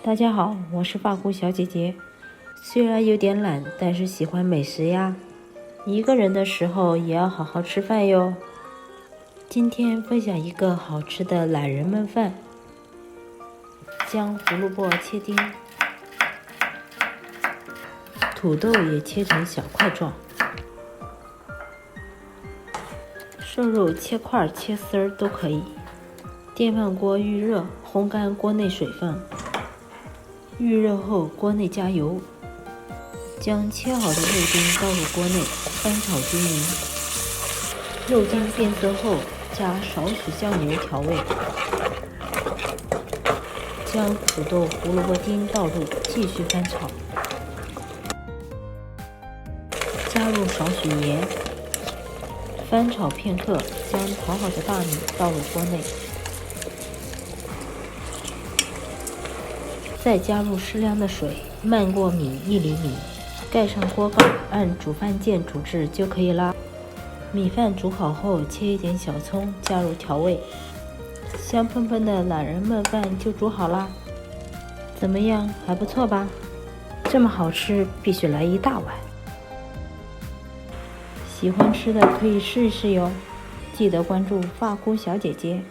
大家好，我是发箍小姐姐。虽然有点懒，但是喜欢美食呀。一个人的时候也要好好吃饭哟。今天分享一个好吃的懒人焖饭。将胡萝卜切丁，土豆也切成小块状，瘦肉切块切丝儿都可以。电饭锅预热，烘干锅内水分。预热后，锅内加油，将切好的肉丁倒入锅内，翻炒均匀。肉丁变色后，加少许酱油调味。将土豆、胡萝卜丁倒入，继续翻炒。加入少许盐，翻炒片刻，将淘好的大米倒入锅内。再加入适量的水，漫过米1厘米，盖上锅盖，按煮饭键煮至就可以啦。米饭煮好后，切一点小葱，加入调味，香喷喷的懒人焖饭就煮好啦。怎么样，还不错吧？这么好吃，必须来一大碗。喜欢吃的可以试一试哟，记得关注发箍小姐姐。